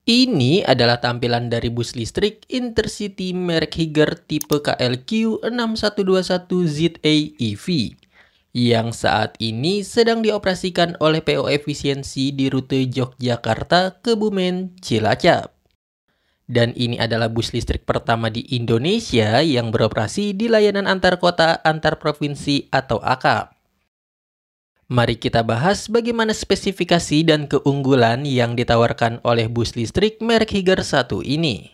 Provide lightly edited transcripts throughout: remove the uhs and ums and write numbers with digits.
Ini adalah tampilan dari bus listrik Intercity merek Higer tipe KLQ6121ZA EV yang saat ini sedang dioperasikan oleh PO Efisiensi di rute Yogyakarta, Kebumen, Cilacap. Dan ini adalah bus listrik pertama di Indonesia yang beroperasi di layanan antar kota antar provinsi atau AKAP. Mari kita bahas bagaimana spesifikasi dan keunggulan yang ditawarkan oleh bus listrik merek Higer 1 ini.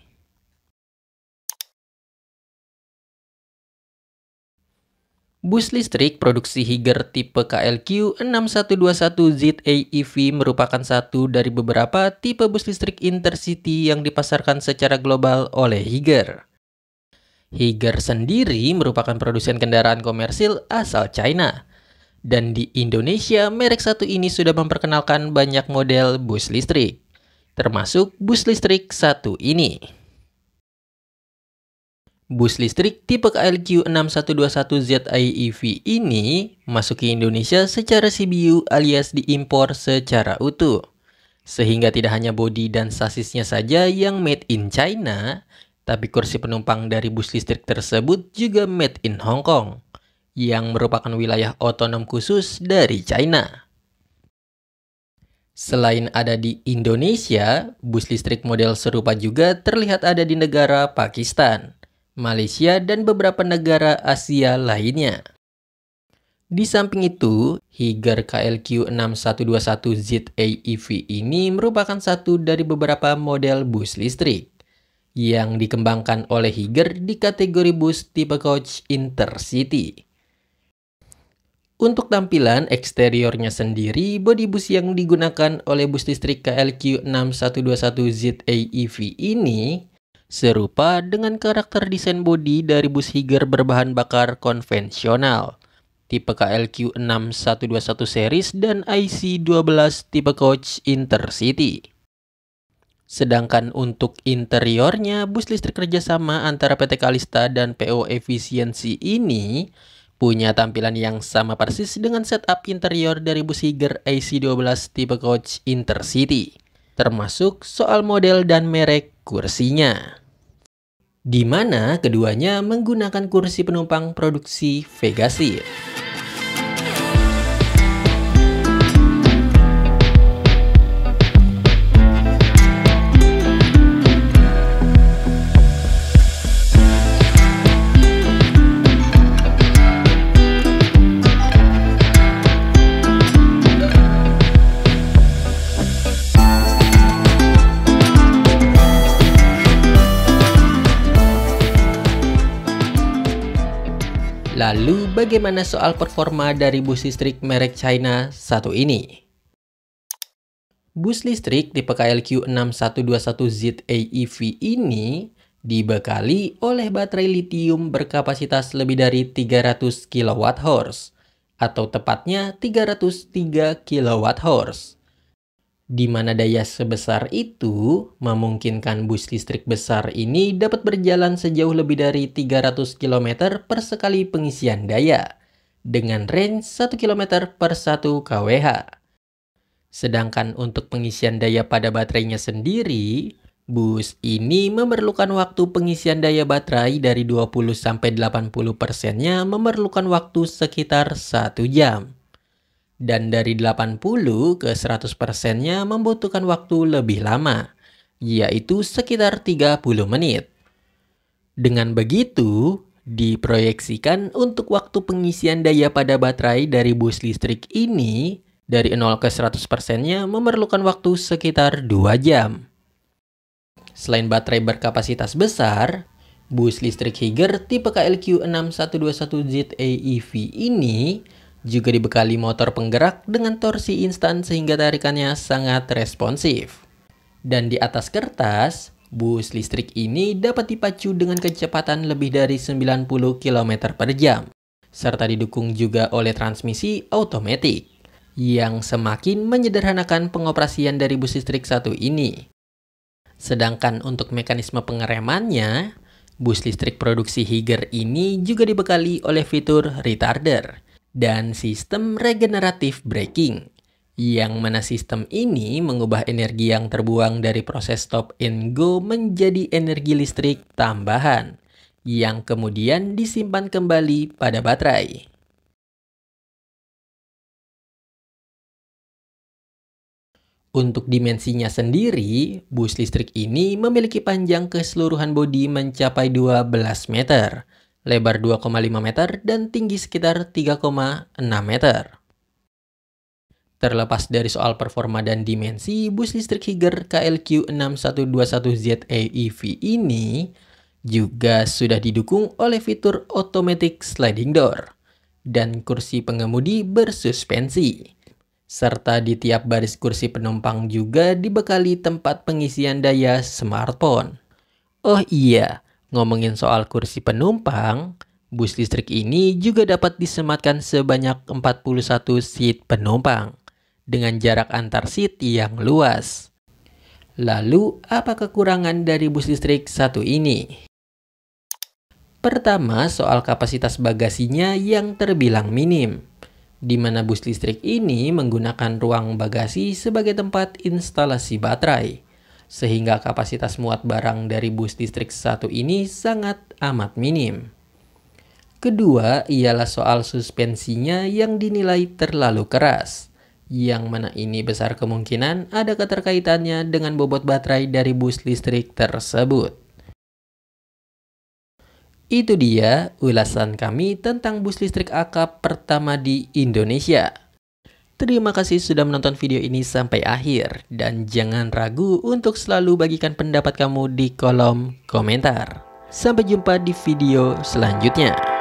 Bus listrik produksi Higer tipe KLQ6121ZA EV merupakan satu dari beberapa tipe bus listrik Intercity yang dipasarkan secara global oleh Higer. Higer sendiri merupakan produsen kendaraan komersil asal China. Dan di Indonesia, merek satu ini sudah memperkenalkan banyak model bus listrik, termasuk bus listrik satu ini. Bus listrik tipe KLQ6121ZA EV ini masuk ke Indonesia secara CBU alias diimpor secara utuh. Sehingga tidak hanya bodi dan sasisnya saja yang made in China, tapi kursi penumpang dari bus listrik tersebut juga made in Hong Kong, yang merupakan wilayah otonom khusus dari China. Selain ada di Indonesia, bus listrik model serupa juga terlihat ada di negara Pakistan, Malaysia, dan beberapa negara Asia lainnya. Di samping itu, Higer KLQ6121ZA EV ini merupakan satu dari beberapa model bus listrik yang dikembangkan oleh Higer di kategori bus tipe coach Intercity. Untuk tampilan eksteriornya sendiri, bodi bus yang digunakan oleh bus listrik KLQ6121ZA EV ini serupa dengan karakter desain bodi dari bus Higer berbahan bakar konvensional, tipe KLQ6121 series dan IC12 tipe coach Intercity. Sedangkan untuk interiornya, bus listrik kerjasama antara PT Kalista dan PO Efisiensi ini punya tampilan yang sama persis dengan setup interior dari bus Higer IC12 tipe coach Intercity, termasuk soal model dan merek kursinya, di mana keduanya menggunakan kursi penumpang produksi Vegasir. Lalu bagaimana soal performa dari bus listrik merek China satu ini? Bus listrik tipe KLQ6121ZA EV ini dibekali oleh baterai litium berkapasitas lebih dari 300 kWh atau tepatnya 303 kWh. Di mana daya sebesar itu memungkinkan bus listrik besar ini dapat berjalan sejauh lebih dari 300 km per sekali pengisian daya dengan range 1 km per 1 kWh. Sedangkan untuk pengisian daya pada baterainya sendiri, bus ini memerlukan waktu pengisian daya baterai dari 20-80%-nya memerlukan waktu sekitar 1 jam. Dan dari 80 ke 100%-nya membutuhkan waktu lebih lama, yaitu sekitar 30 menit. Dengan begitu, diproyeksikan untuk waktu pengisian daya pada baterai dari bus listrik ini dari 0 ke 100%-nya memerlukan waktu sekitar 2 jam. Selain baterai berkapasitas besar, bus listrik Higer tipe KLQ6121ZA EV ini juga dibekali motor penggerak dengan torsi instan sehingga tarikannya sangat responsif. Dan di atas kertas, bus listrik ini dapat dipacu dengan kecepatan lebih dari 90 km per jam, serta didukung juga oleh transmisi otomatis, yang semakin menyederhanakan pengoperasian dari bus listrik satu ini. Sedangkan untuk mekanisme pengeremannya, bus listrik produksi Higer ini juga dibekali oleh fitur retarder dan sistem regeneratif braking Yang mana sistem ini mengubah energi yang terbuang dari proses stop and go menjadi energi listrik tambahan, yang kemudian disimpan kembali pada baterai. Untuk dimensinya sendiri, bus listrik ini memiliki panjang keseluruhan bodi mencapai 12 meter, lebar 2,5 meter, dan tinggi sekitar 3,6 meter. Terlepas dari soal performa dan dimensi, bus listrik Higer KLQ6121ZEEV ini juga sudah didukung oleh fitur automatic sliding door dan kursi pengemudi bersuspensi. Serta di tiap baris kursi penumpang juga dibekali tempat pengisian daya smartphone. Oh iya, ngomongin soal kursi penumpang, bus listrik ini juga dapat disematkan sebanyak 41 seat penumpang dengan jarak antar seat yang luas. Lalu, apa kekurangan dari bus listrik satu ini? Pertama, soal kapasitas bagasinya yang terbilang minim, di mana bus listrik ini menggunakan ruang bagasi sebagai tempat instalasi baterai, sehingga kapasitas muat barang dari bus listrik satu ini sangat amat minim. Kedua, ialah soal suspensinya yang dinilai terlalu keras, yang mana ini besar kemungkinan ada keterkaitannya dengan bobot baterai dari bus listrik tersebut. Itu dia ulasan kami tentang bus listrik akap pertama di Indonesia. Terima kasih sudah menonton video ini sampai akhir, dan jangan ragu untuk selalu bagikan pendapat kamu di kolom komentar. Sampai jumpa di video selanjutnya.